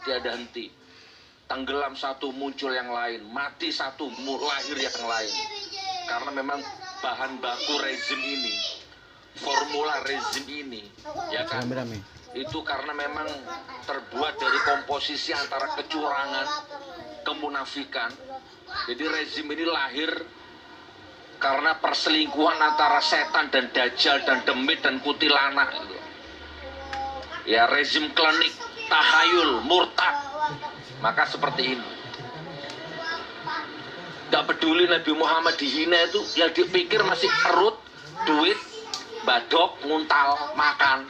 tiada henti. Tenggelam satu, muncul yang lain. Mati satu, lahir yang lain. Karena memang bahan baku rezim ini, formula rezim ini, ya kan, itu karena memang terbuat dari komposisi antara kecurangan, kemunafikan. Jadi rezim ini lahir karena perselingkuhan antara setan dan dajjal dan demit dan kuntilanak gitu. Ya, rezim klinik, tahayul, murtad. Maka seperti ini. Gak peduli Nabi Muhammad dihina itu, yang dipikir masih perut, duit, badok, nguntal, makan.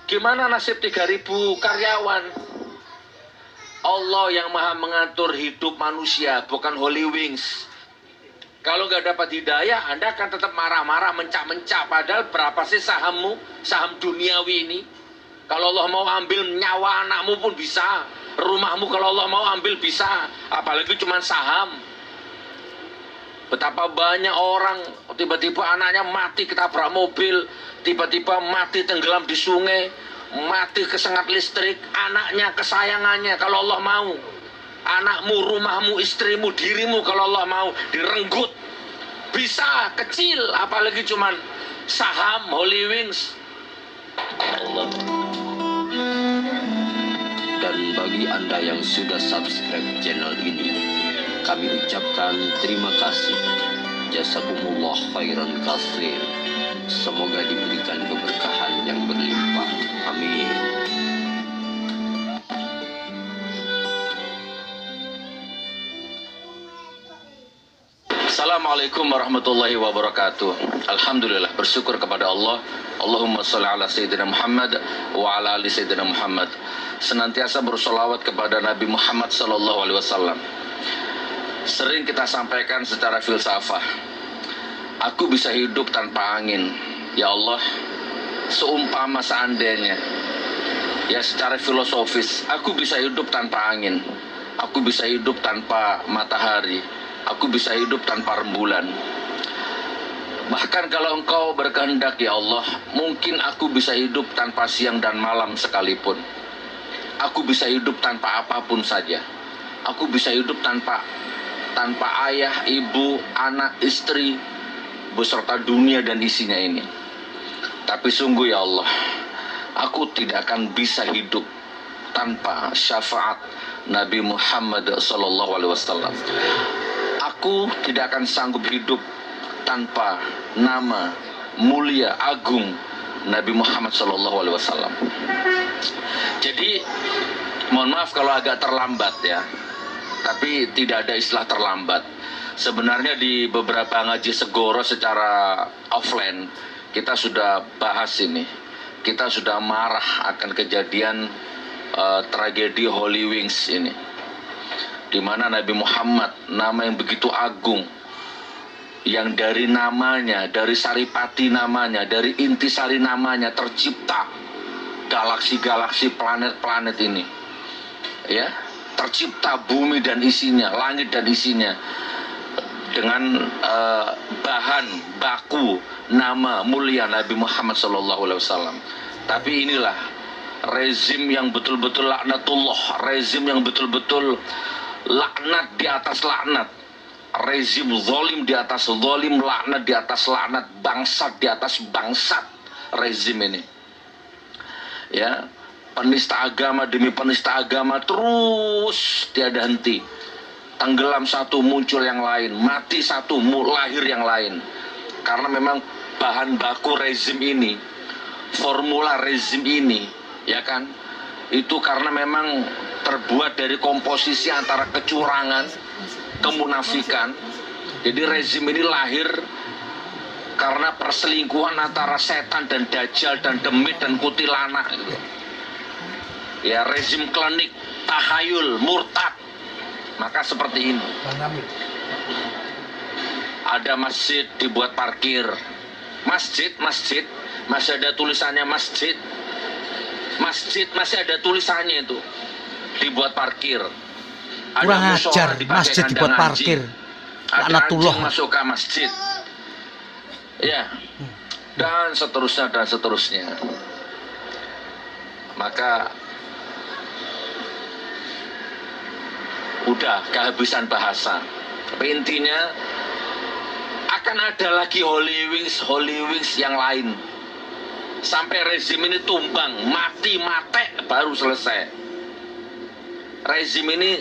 Gimana nasib 3.000 karyawan? Allah yang maha mengatur hidup manusia, bukan Holy Wings. Kalau nggak dapat hidayah, Anda akan tetap marah-marah, mencak-mencak. Padahal berapa sih sahammu, saham duniawi ini? Kalau Allah mau ambil nyawa anakmu pun bisa. Rumahmu kalau Allah mau ambil bisa. Apalagi cuma saham. Betapa banyak orang tiba-tiba anaknya mati ketabrak mobil, tiba-tiba mati tenggelam di sungai, mati kesengat listrik, anaknya kesayangannya kalau Allah mau. Anakmu, rumahmu, istrimu, dirimu kalau Allah mau direnggut. Bisa kecil, apalagi cuman saham Holy Wings. Allah. Dan bagi Anda yang sudah subscribe channel ini, kami ucapkan terima kasih. Jazakumullah khairan katsir. Semoga diberikan keberkahan yang berlimpah. Amin. Assalamualaikum warahmatullahi wabarakatuh. Alhamdulillah, bersyukur kepada Allah. Allahumma sholli ala sayyidina Muhammad wa ala ali sayyidina Muhammad. Senantiasa bersolawat kepada Nabi Muhammad sallallahu alaihi wasallam. Sering kita sampaikan secara filsafah, aku bisa hidup tanpa angin. Ya Allah, seumpama seandainya, ya secara filosofis, aku bisa hidup tanpa angin, aku bisa hidup tanpa matahari, aku bisa hidup tanpa rembulan. Bahkan kalau Engkau berkehendak ya Allah, mungkin aku bisa hidup tanpa siang dan malam sekalipun. Aku bisa hidup tanpa apapun saja. Aku bisa hidup tanpa ayah, ibu, anak, istri, beserta dunia dan isinya ini. Tapi sungguh ya Allah, aku tidak akan bisa hidup tanpa syafaat Nabi Muhammad SAW. Aku tidak akan sanggup hidup tanpa nama mulia agung Nabi Muhammad SAW. Jadi mohon maaf kalau agak terlambat ya, tapi tidak ada istilah terlambat. Sebenarnya di beberapa ngaji segoro secara offline kita sudah bahas ini. Kita sudah marah akan kejadian tragedi Holy Wings ini, di mana Nabi Muhammad, nama yang begitu agung, yang dari namanya, dari saripati namanya, dari intisari namanya tercipta galaksi-galaksi, planet-planet ini, ya, tercipta bumi dan isinya, langit dan isinya, dengan bahan baku nama mulia Nabi Muhammad SAW. Tapi inilah rezim yang betul-betul laknatullah, rezim yang betul-betul laknat di atas laknat, rezim zalim di atas zalim, laknat di atas laknat, bangsat di atas bangsat. Rezim ini, ya, penista agama demi penista agama terus tiada henti. Tenggelam satu, muncul yang lain. Mati satu, lahir yang lain. Karena memang bahan baku rezim ini, formula rezim ini, ya kan, itu karena memang terbuat dari komposisi antara kecurangan, kemunafikan. Jadi rezim ini lahir karena perselingkuhan antara setan dan dajjal dan demit dan kuntilanak gitu. Ya, rezim klinik, tahayul, murtad. Maka seperti ini. Ada masjid dibuat parkir. Masjid masih ada tulisannya masjid. Masjid masih ada tulisannya itu. Dibuat parkir. Kurang ajar, masjid dibuat parkir. Ada anjing masuk ke masjid. Ya. Dan seterusnya dan seterusnya. maka udah kehabisan bahasa. Tapi intinya akan ada lagi Holy Wings yang lain sampai rezim ini tumbang, mati mate baru selesai. Rezim ini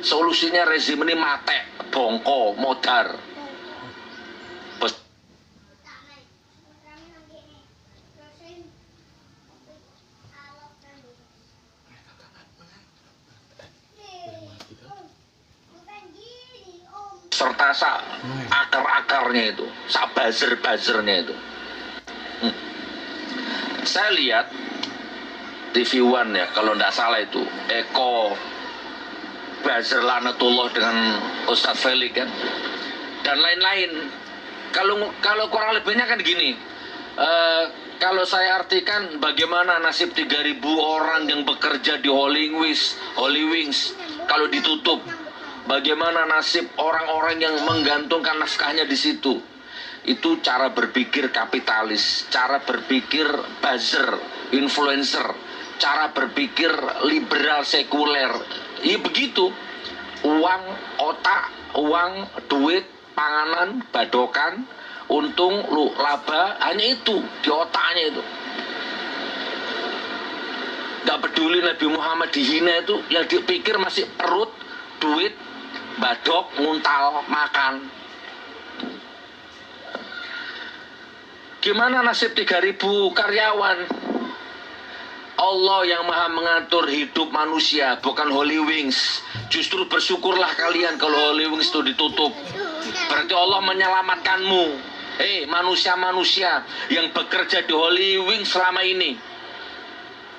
solusinya, rezim ini mate, bongko, modar. Serta akar-akarnya itu, buzzer-buzzernya itu. Saya lihat TV One ya, kalau tidak salah itu Eko buzzer Lanatullah dengan Ustadz Felix kan, dan lain-lain. Kalau kurang lebihnya kan gini, kalau saya artikan bagaimana nasib 3.000 orang yang bekerja di Holy Wings kalau ditutup. Bagaimana nasib orang-orang yang menggantungkan nafkahnya di situ? Itu cara berpikir kapitalis, cara berpikir buzzer, influencer, cara berpikir liberal sekuler. Iya begitu. Uang, otak, uang, duit, panganan, badokan, untung, laba, hanya itu di otaknya itu. Gak peduli Nabi Muhammad dihina itu, yang dipikir masih perut, duit, badok, nguntal, makan. Gimana nasib 3.000 karyawan? Allah yang maha mengatur hidup manusia, bukan Holy Wings. Justru bersyukurlah kalian kalau Holy Wings itu ditutup. Berarti Allah menyelamatkanmu. Manusia-manusia yang bekerja di Holy Wings selama ini.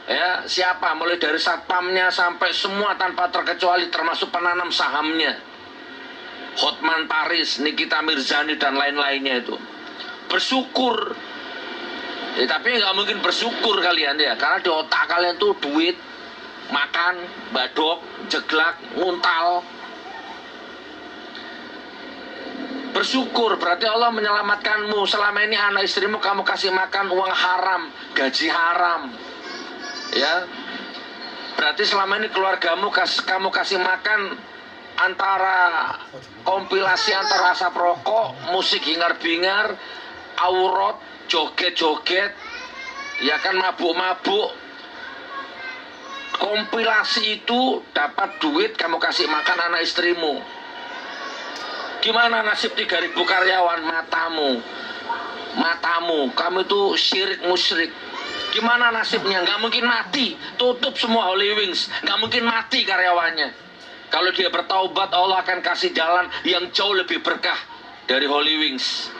Ya, siapa? Mulai dari satpamnya sampai semua tanpa terkecuali, termasuk penanam sahamnya, Hotman Paris, Nikita Mirzani dan lain-lainnya itu. Bersyukur. Tapi nggak mungkin bersyukur kalian ya, karena di otak kalian tuh duit, makan, badok, jeglak, nguntal. Bersyukur berarti Allah menyelamatkanmu. Selama ini anak istrimu kamu kasih makan uang haram, gaji haram. Ya, berarti selama ini keluargamu kamu kasih makan antara kompilasi antara asap rokok, musik hingar-bingar, aurat, joget-joget, ya kan, mabuk-mabuk. Kompilasi itu dapat duit, kamu kasih makan anak istrimu. Gimana nasib 3.000 karyawan? Matamu, kamu itu syirik musyrik. Gimana nasibnya? Nggak mungkin mati. Tutup semua Holy Wings, nggak mungkin mati karyawannya. Kalau dia bertaubat, Allah akan kasih jalan yang jauh lebih berkah dari Holy Wings.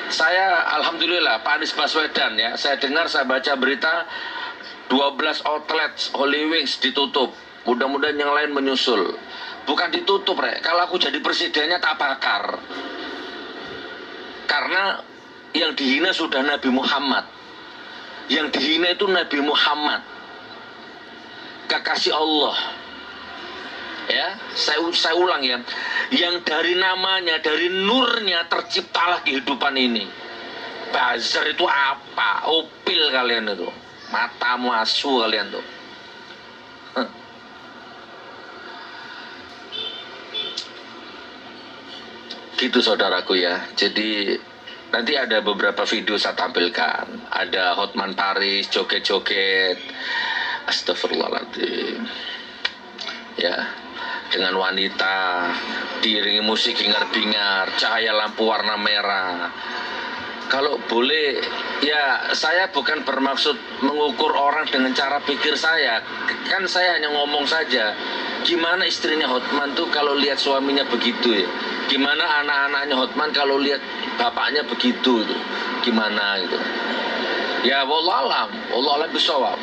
Saya alhamdulillah Pak Anies Baswedan ya, saya dengar, saya baca berita 12 outlet Holy Wings ditutup. Mudah-mudahan yang lain menyusul. Bukan ditutup, kalau aku jadi presidennya tak bakar. Karena yang dihina sudah Nabi Muhammad. Yang dihina itu Nabi Muhammad, kekasih Allah. Ya, saya ulang ya. Yang dari namanya, dari nurnya terciptalah kehidupan ini. Buzzer itu apa? Opil kalian itu. Matamu asu kalian tuh. Gitu saudaraku ya. Jadi nanti ada beberapa video saya tampilkan. Ada Hotman Paris joget-joget, astagfirullahaladzim ya, dengan wanita, diiringi musik hingar-bingar, cahaya lampu warna merah. Kalau boleh ya, saya bukan bermaksud mengukur orang dengan cara pikir saya. Kan saya hanya ngomong saja. Gimana istrinya Hotman tuh kalau lihat suaminya begitu ya? Gimana anak-anaknya Hotman kalau lihat bapaknya begitu itu? Gimana gitu? Ya wallahualam, wallahualam bisawab.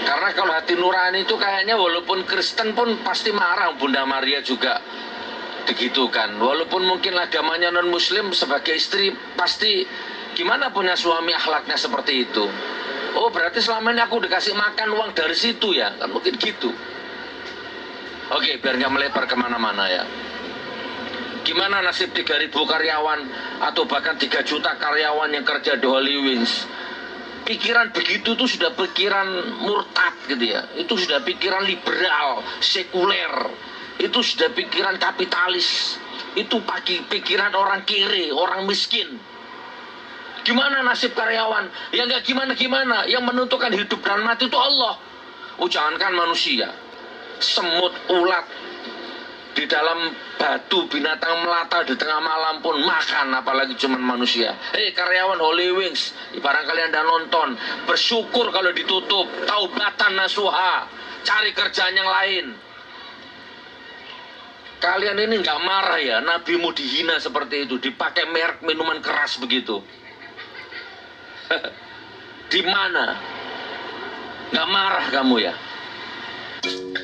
Karena kalau hati nurani itu kayaknya walaupun Kristen pun pasti marah. Bunda Maria juga begitu kan. Walaupun mungkin agamanya non muslim, sebagai istri pasti gimana punya suami akhlaknya seperti itu. Oh berarti selama ini aku dikasih makan uang dari situ ya, kan mungkin gitu. Oke, biar nggak melebar kemana-mana ya. Gimana nasib 3.000 karyawan atau bahkan 3 juta karyawan yang kerja di Holy Wings? Pikiran begitu tuh sudah pikiran murtad gitu ya. Itu sudah pikiran liberal, sekuler. Itu sudah pikiran kapitalis. Itu pikiran orang kiri, orang miskin. Gimana nasib karyawan? Ya nggak gimana-gimana. Yang menentukan hidup dan mati itu Allah. Oh, jangankan manusia, semut, ulat, di dalam batu, binatang melata di tengah malam pun makan, apalagi cuman manusia. Karyawan Holy Wings, barangkali Anda nonton, bersyukur kalau ditutup, taubatan nasuha, cari kerjaan yang lain. Kalian ini nggak marah ya, nabimu dihina seperti itu, dipakai merek minuman keras begitu. Di mana? Nggak marah kamu ya?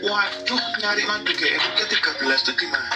Waduh, nyari mantu GR ke 13 tuh gimana?